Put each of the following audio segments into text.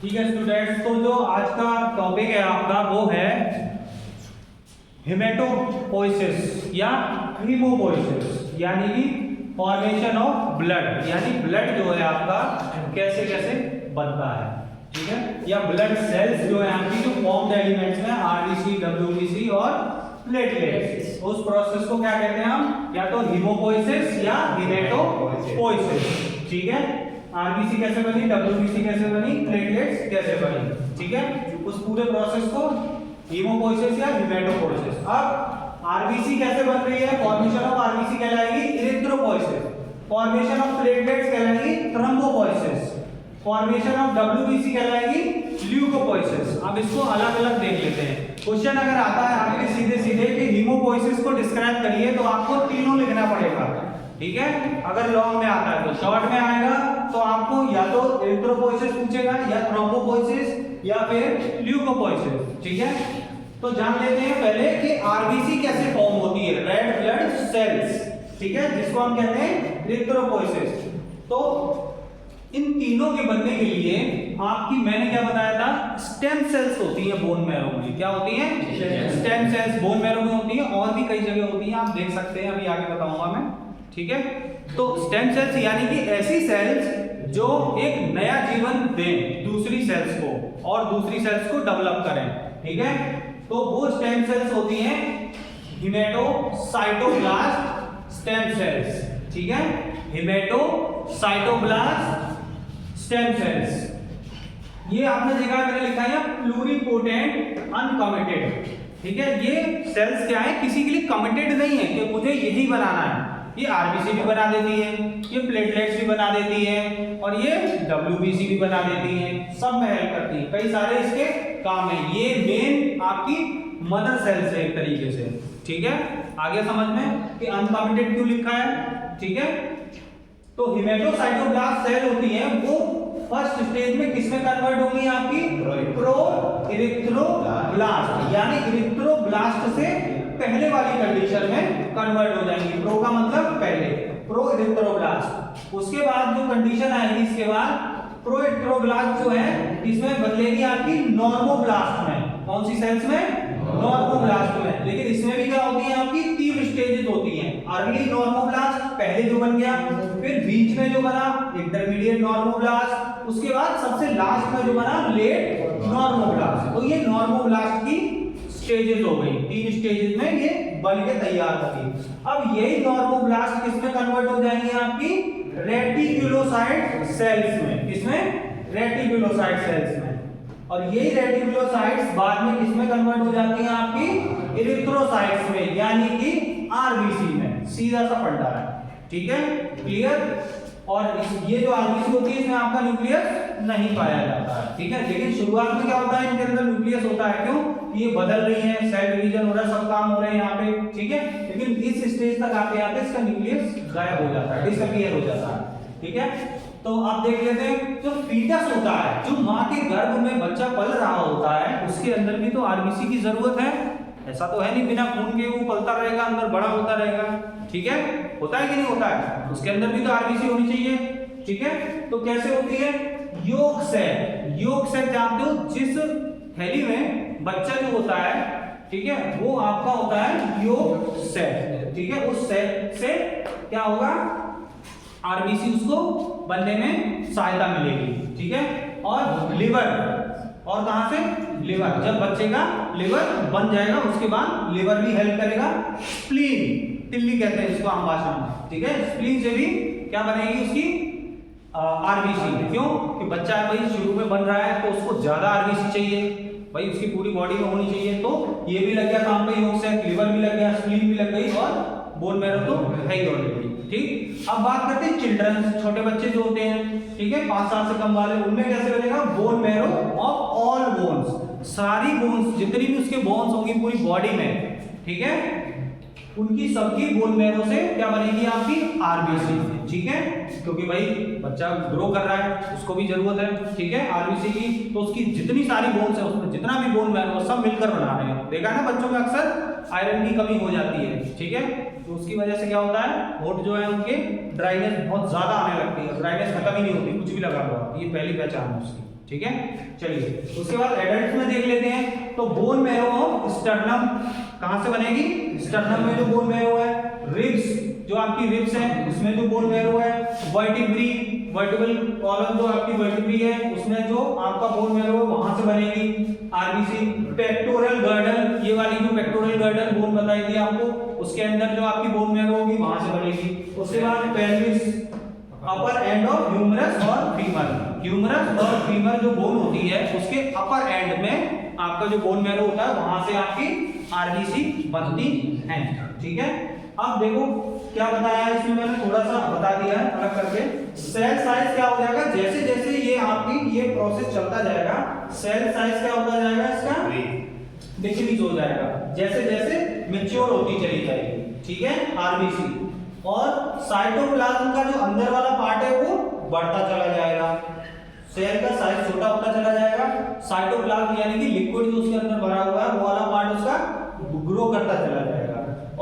ठीक है स्टूडेंट्स, तो जो आज का टॉपिक है आपका वो है हेमेटोपोइसिस या हीमोपोइसिस, यानी कि फॉर्मेशन ऑफ ब्लड, यानी ब्लड जो है आपका कैसे कैसे बनता है। ठीक है, या ब्लड सेल्स जो है आपकी जो फॉर्म्ड एलिमेंट्स में आरबीसी, डब्ल्यूबीसी और प्लेटलेट्स, उस प्रोसेस को क्या कहते हैं हम, या तो हीमोपोइसिस या हेमेटोपोइसिस। ठीक है, आरबीसी कैसे बनी, डब्ल्यूबीसी कैसे बनी, प्लेटलेट्स कैसे बनी। ठीक है, उस पूरे प्रोसेस को हीमोपोइसिस या हेमेटोपोइसिस। अब आरबीसी कैसे बन रही है, फॉर्मेशन ऑफ आरबीसी कहलाएगी इरिथ्रोपोइसिस, फॉर्मेशन ऑफ प्लेटलेट्स कहलाएगी थ्रोम्बोपोइसिस, फॉर्मेशन ऑफ डब्ल्यूबीसी कहलाएगी ल्यूकोपोइसिस। अब इसको अलग अलग देख लेते हैं। क्वेश्चन अगर आता है आपके सीधे सीधे कि हीमोपोइसिस को डिस्क्राइब करिए, तो आपको तीनों लिखना पड़ेगा। ठीक है, अगर लॉन्ग में आता है तो शॉर्ट में आएगा, तो आपको या तो इरिथ्रोपोइसिस पूछेगा, या थ्रोम्बोपोइसिस, या फिर ल्यूकोपोइसिस। ठीक है, तो जान लेते हैं पहले कि आरबीसी कैसे फॉर्म होती है, रेड ब्लड सेल्स। ठीक है, जिसको हम कहते हैं इरिथ्रोपोइसिस। तो इन तीनों के बनने के लिए आपकी, मैंने क्या बताया था, स्टेम सेल्स होती है बोन मैरो में। क्या होती है? स्टेम सेल्स बोन मैरो में होती है, और भी कई जगह होती है, आप देख सकते हैं, अभी आगे बताऊंगा मैं। ठीक है, तो स्टेम सेल्स यानी कि ऐसी सेल्स जो एक नया जीवन दें दूसरी सेल्स को, और दूसरी सेल्स को डेवलप करें। ठीक है, तो वो स्टेम सेल्स होती हैं हिमेटोसाइटोब्लास्ट स्टेम सेल्स। ठीक है, हिमेटोसाइटोब्लास्ट स्टेम सेल्स। ये आपने देखा, मैंने लिखा है प्लूरिपोटेंट अनकमिटेड। ठीक है, ये सेल्स क्या है, किसी के लिए कमिटेड नहीं है कि मुझे यही बनाना है। ये आरबीसी भी बना देती है, ये प्लेटलेट्स भी बना देती है, और ये डब्ल्यूबीसी भी बना देती है, सब में हेल्प करती है, कई सारे इसके काम है। ये मेन आपकी मदर सेल्स है एक तरीके से। ठीक है, आगे समझ में कि अनकमिटेड क्यों लिखा है। ठीक है, तो हिमेटोसाइटोब्लास्ट सेल होती है, वो फर्स्ट स्टेज में किसमें कन्वर्ट होंगी आपकी, प्रो इरिथ्रोब्लास्ट, यानी इरिथ्रोब्लास्ट से पहले वाली कंडीशन में कन्वर्ट हो जाएंगी। प्रो का मतलब पहले, प्रो इरिथ्रोब्लास्ट। उसके बाद जो कंडीशन आएगी इसके बाद, प्रो इरिथ्रोब्लास्ट जो है इसमें बदलेगी आपकी नॉर्मोब्लास्ट में। कौन सी सेल्स में? नॉर्मोब्लास्ट में। लेकिन इसमें भी क्या होती है आपकी, 3 स्टेजेस होती हैं। अर्ली नॉर्मोब्लास्ट पहले जो बन गया, फिर बीच में जो बना इंटरमीडिएट नॉर्मोब्लास्ट, उसके बाद सबसे लास्ट में जो बना लेट नॉर्मोब्लास्ट। तो ये नॉर्मोब्लास्ट की स्टेजेस हो गई, 3 स्टेजेस में ये बन के तैयार होगी। अब यही नॉर्मोब्लास्ट किसमें कन्वर्ट हो जाएंगे आपकी, रेटिकुलोसाइट सेल्स में। किसमें? रेटिकुलोसाइट सेल्स में। और यही रेटिकुलोसाइट्स बाद में किसमें कन्वर्ट हो जाती हैं आपकी, इरिथ्रोसाइट्स में, यानी कि आरबीसी में। सीधा सा फंडा है। ठीक है, क्लियर। और ये जो आरबीसी होती है इसमें आपका न्यूक्लियस नहीं पाया जाता है। ठीक है, लेकिन शुरुआत में क्या होता है, इनके अंदर न्यूक्लियस होता है। क्यों? ये बदल रही है, सेल डिवीजन हो रहा है, सब काम हो रहे हैं यहाँ पे। ठीक है, लेकिन इस स्टेज तक आते आते इसका न्यूक्लियस गायब हो जाता है, डिसअपीयर हो जाता है। ठीक है, तो आप देख लेते हैं, जो फीटस होता है, जो माँ के गर्भ में बच्चा पल रहा होता है, उसके अंदर भी तो आरबीसी की जरूरत है। ऐसा तो है नहीं बिना खून के वो पलता रहेगा, अंदर बड़ा होता रहेगा। ठीक है, होता है कि नहीं होता है? उसके अंदर भी तो आरबीसी होनी चाहिए। ठीक है, तो कैसे होती है, योग सेल। योग सेल जानते हो, जिस थैली में बच्चा जो होता है, ठीक है, वो आपका होता है योग सेल। ठीक है, उस सेल से क्या होगा, आरबीसी उसको बनने में सहायता मिलेगी। ठीक है, और लिवर, और कहां से, लिवर। जब बच्चे का लिवर बन जाएगा उसके बाद लिवर भी हेल्प करेगा। स्प्लीन, तिल्ली कहते हैं इसको आम भाषा में। ठीक है, स्प्लीन से भी क्या बनेगी उसकी, आरबीसी। क्यों? कि बच्चा है भाई, शुरू में बन रहा है तो उसको ज्यादा आरबीसी चाहिए भाई, उसकी पूरी बॉडी में होनी चाहिए। तो ये भी लग गया काम पे योग से, लिवर भी लग गया, स्प्लीन भी लग गई, और बोन मैरो तो है ही ऑलरेडी। ठीक, अब बात करते हैं चिल्ड्रन, छोटे बच्चे जो होते हैं, ठीक है, 5 साल से कम वाले, उनमें कैसे बनेगा, bone marrow of all bones. सारी बोन्स, जितनी भी उसके बोन्स होंगी पूरी बॉडी में, ठीक है, उनकी सबकी बोन मैरो से क्या बनेगी आपकी, आरबीसी। ठीक है, क्योंकि भाई बच्चा ग्रो कर रहा है, उसको भी जरूरत है। ठीक है, आरबीसी की, तो उसकी जितनी सारी बोन्स है उसमें जितना भी बोन मैरो सब मिलकर बना रहे हैं। देखा ना, बच्चों में अक्सर आयरन की कमी हो जाती है। ठीक है, तो उसकी वजह से क्या होता है, होठ जो है उनके ड्राइनेस बहुत ज्यादा आने लगती है, ड्राइनेस खत्म ही नहीं होती, कुछ भी लगा लो। ये पहली पहचान है उसकी। ठीक है। चलिए उसके बाद एडल्ट में देख लेते हैं। तो बोन मैरो ऑफ स्टर्नम कहां से बनेगी? स्टर्नम में जो बोन मैरो है, रिब्स जो आपकी रिब्स है उसमें जो बोन मैरो है, वर्टिब्री वर्टिबल कॉलम जो आपकी वर्टिब्री है उसमें जो आपका बोन मैरो है वहां से बनेगी आरबीसी। पेक्टोरल गर्डल, ये वाली जो पेक्टोरल गर्डल बोन बताई थी आपको, उसके अंदर जो आपकी बोन मैरो होगी वहां से बनेगी। उसके बाद pelvis, upper end of humerus और फीमर। ह्यूमरस और फीमर जो बोन होती है उसके अपर एंड में आपका जो बोन मैरो होता है वहां से आपकी आरबीसी बनती है, ठीक है। अब देखो क्या बताया है इसमें, मैंने थोड़ा सा बता दिया है अलग करके। सेल साइज क्या हो जाएगा, जैसे जैसे ये आपकी ये प्रोसेस चलता जाएगा सेल साइज क्या होता जाएगा, इसका डिक्रीज हो जाएगा जैसे जैसे मैच्योर होती चली जाएगी, ठीक है आरबीसी। और साइटोप्लाज्म का जो अंदर वाला पार्ट है वो बढ़ता चला जाएगा, सेल का साइज छोटा होता चला जाएगा। साइटोप्लाज्म यानी कि लिक्विड जो उसके अंदर भरा हुआ है वो वाला पार्ट उसका ग्रो करता चला जाएगा।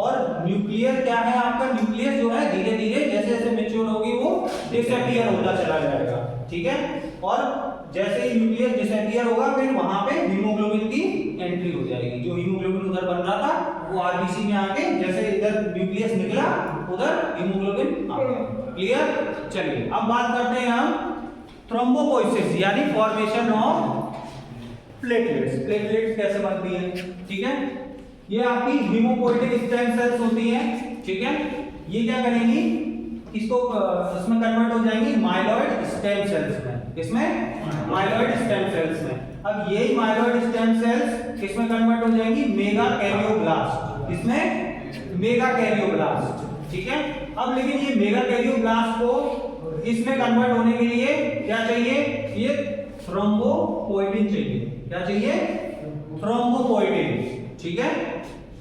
और न्यूक्लियर क्या है आपका, न्यूक्लियस जो है धीरे धीरे जैसे जैसे मैच्योर होगी वो डिसअपीयर होता चला जाएगा, ठीक है। और जैसे ही न्यूक्लियस डिसअपीयर होगा फिर वहां पे हीमोग्लोबिन की एंट्री हो जाएगी। जो हीमोग्लोबिन उधर बन रहा था वो आरबीसी में आके जैसे इधर न्यूक्लियस निकला उधर हीमोग्लोबिन आ गया। क्लियर। चलिए अब बात करते हैं हम थ्रोम्बोपोइसिस यानी फॉर्मेशन ऑफ प्लेटलेट्स। प्लेटलेट्स कैसे बनती है, ठीक है। ये आपकी हीमोपोइटिक स्टेम सेल्स होती हैं, ठीक है। ये क्या करेंगी, इसको इसमें कन्वर्ट हो जाएंगी माइलॉइड स्टेम सेल्स में। इसमें माइलॉइड स्टेम सेल्स में। अब यही माइलॉइड स्टेम सेल्स किसमें कन्वर्ट हो जाएंगी, मेगा कैरियोब्लास्ट। इसमें मेगा कैरियोब्लास्ट, ठीक है। अब लेकिन ये मेगा कैरियोब्लास्ट को इसमें कन्वर्ट होने के लिए क्या चाहिए, ये थ्रोम्बोपोइटिन चाहिए। क्या चाहिए, थ्रोम्बोपोइटिन, ठीक है।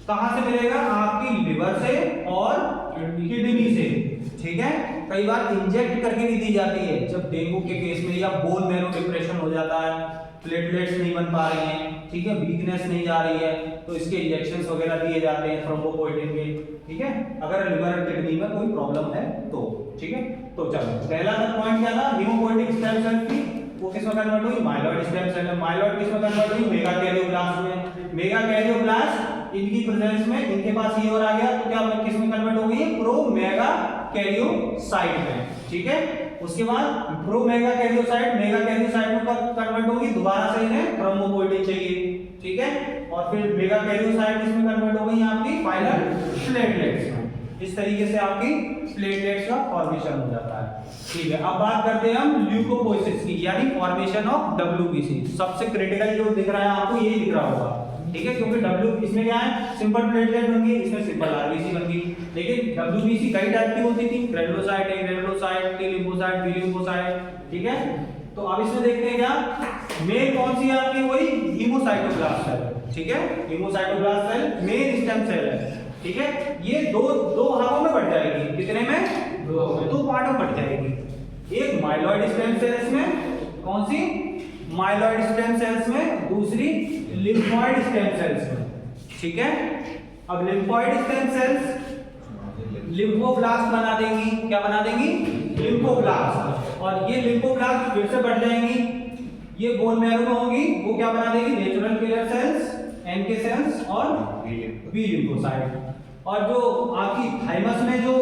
कहां से मिलेगा, आपकी लिवर से और किडनी से, ठीक है। कई बार इंजेक्ट करके भी दी जाती है जब डेंगू के केस में या बोन मैरो डिप्रेशन हो जाता है, प्लेटलेट्स नहीं बन पा रही हैं, ठीक है, वीकनेस नहीं जा रही है, तो इसके इंजेक्शंस वगैरह दिए जाते हैं थ्रोम्बोपोइटिन के, ठीक है, अगर लिवर और किडनी में कोई प्रॉब्लम है तो, ठीक है। तो चलो पहला पॉइंट क्या था, हीमोपोइटिक स्टेम सेल की वो किसमें कन्वर्ट हुई, माइलॉइड स्टेम सेल में। माइलॉइड किसमें कन्वर्ट हुई, मेगा कैरियोब्लास्ट में। मेगा कैरियोब्लास्ट इनकी प्रेजेंस में इनके पास ये और आ गया तो क्या किसमें कन्वर्ट हो गई, प्रो मेगा कैरियोसाइट में, ठीक है। उसके बाद pro mega karyocyte mega karyocyte में कन्वर्ट होगी, दोबारा से इन्हें थ्रोम्बोपोइटिन चाहिए, ठीक है। और फिर मेगा कैरियोसाइट इसमें कन्वर्ट हो गई आपकी फाइनल प्लेटलेट्स में। इस तरीके से आपकी प्लेटलेट्स का फॉर्मेशन हो जाता है, ठीक है। अब बात करते हैं हम ल्यूकोपोइसिस की यानी फॉर्मेशन ऑफ डब्ल्यूबीसी। सबसे क्रिटिकल जो दिख रहा है आपको यही दिख रहा होगा, ठीक है, क्योंकि डब्ल्यू इसमें क्या है, सिंपल प्लेटलेट बन गई, इसमें सिंपल आरबीसी बन गई। लेकिन डब्ल्यूबीसी कई टाइप की होती थी, granulocyte, agranulocyte, T lymphocyte, B lymphocyte, ठीक है। तो अब इसमें देखते हैं क्या मेन कौन सी है आपकी, वही हीमोसाइटोब्लास्ट सेल, ठीक है। हीमोसाइटोब्लास्ट सेल मेन स्टेम सेल है, ठीक है। ये दो भागों में बढ़ जाएगी, कितने में, दो पार्ट में बढ़ जाएगी। एक माइलॉइड स्टेम सेल्स में, कौन सी, माइलॉइड स्टेम सेल्स में, दूसरी लिम्फोइड स्टेम सेल्स में, ठीक है। अब लिम्फोइड स्टेम सेल्स लिम्फोब्लास्ट बना देंगी, क्या बना देंगी, लिम्फोब्लास्ट। और ये लिम्फोब्लास्ट फिर से बढ़ जाएंगी, ये बोन मैरो में होगी, वो क्या बना देगी, natural killer cells, NK cells और बी लिम्फोसाइट। और जो आपकी थाइमस में जो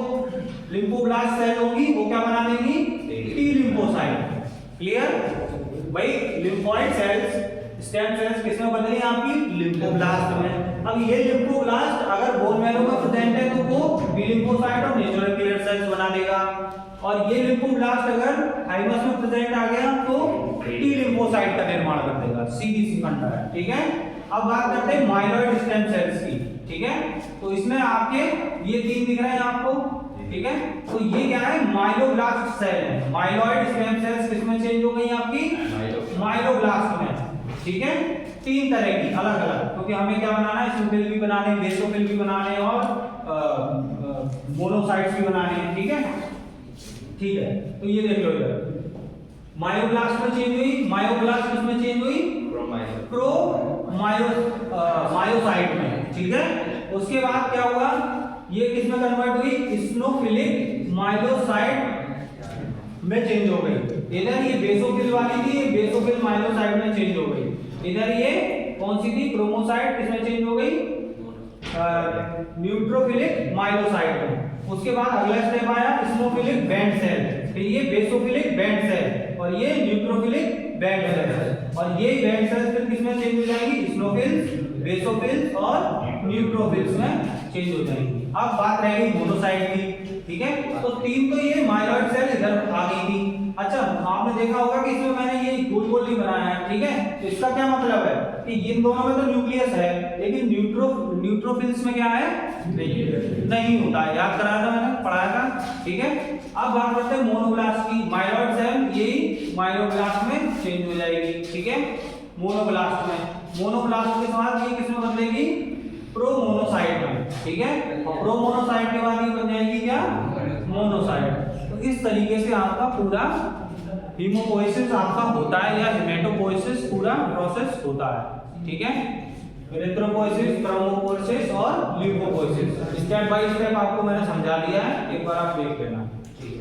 लिम्फोब्लास्ट सेल होंगी वो क्या बना देंगी, टी लिम्फोसाइट। क्लियर भाई, लिम्फोइड सेल्स स्टेम सेल्स किसमें बन रही है आपकी, लिम्फोब्लास्ट में। अब ये लिम्फोब्लास्ट अगर बोन मैरो में प्रेजेंट है तो वो बी लिम्फोसाइट और नेचुरल किलर सेल्स बना देगा। और ये लिम्फोब्लास्ट अगर थाइमस में प्रेजेंट आ गया तो टी लिम्फोसाइट का निर्माण कर देगा, सीधी सी फंडा है, ठीक है। अब बात करते हैं माइलॉइड स्टेम सेल्स की, ठीक है। तो इसमें आपके ये तीन दिख रहे हैं आपको, ठीक है। तो ये क्या है, माइलोब्लास्ट सेल है। माइलॉइड स्टेम सेल्स किसमें चेंज हो गई आपकी, माइलोब्लास्ट में, ठीक है। तीन तरह की अलग अलग, क्योंकि हमें क्या बनाना है, सिंपल भी बनाने हैं, बेसोफिल भी बनाने हैं और मोनोसाइट्स भी बनाने हैं, ठीक है, ठीक है। तो ये देख लो इधर मायोब्लास्ट में चेंज हुई, मायोब्लास्ट किसमें चेंज हुई, प्रो मायोसाइट में, ठीक है। उसके बाद क्या हुआ, ये किसमें कन्वर्ट हुई, स्नोफिलिक माइलोसाइट में चेंज हो गई, इधर ये बेसोफिल वाली थी, ये बेसोफिल माइलोसाइट में चेंज हो गई। इधर ये कौन सी थी, क्रोमोसाइट, किसमें चेंज हो गई, न्यूट्रोफिलिक माइलोसाइट में। उसके बाद अगला स्टेप आया इस्नोफिलिक बैंड सेल, फिर ये बेसोफिलिक बैंड सेल और ये न्यूट्रोफिलिक बैंड सेल, और ये बैंड सेल फिर किसमें चेंज हो जाएंगी, इस्नोफिल्स, बेसोफिल्स और न्यूट्रोफिल्स में चेंज हो जाएंगी। अब बात रह गई मोनोसाइट की, ठीक है। तो तीन तो ये माइलॉइड सेल इधर आ गई थी। अच्छा, आपने देखा होगा कि इसमें मैंने ये गोल गोल नहीं बनाया है, ठीक है। तो इसका क्या मतलब है कि इन दोनों में तो न्यूक्लियस है, लेकिन न्यूट्रोफिल्स में क्या है, नहीं होता है। याद कराया था मैंने, पढ़ाया था, ठीक है। अब बात करते हैं मोनोब्लास्ट की। माइलॉइड सेल ये माइलोब्लास्ट में चेंज हो जाएगी, ठीक है, मोनोब्लास्ट में। मोनोब्लास्ट के बाद ये किसमें बदलेगी, प्रोमोनोसाइट में, ठीक है। और प्रोमोनोसाइट के बाद ये बन जाएगी क्या, मोनोसाइट। तो इस तरीके से आपका पूरा हीमोपोइसिस आपका होता है, या हेमेटोपोइसिस पूरा प्रोसेस होता है, ठीक है। एरिथ्रोपोइसिस, क्रोमोपोइसिस और ल्यूकोपोइसिस, स्टेप बाय स्टेप आपको मैंने समझा दिया है, एक बार आप देख लेना, ठीक है।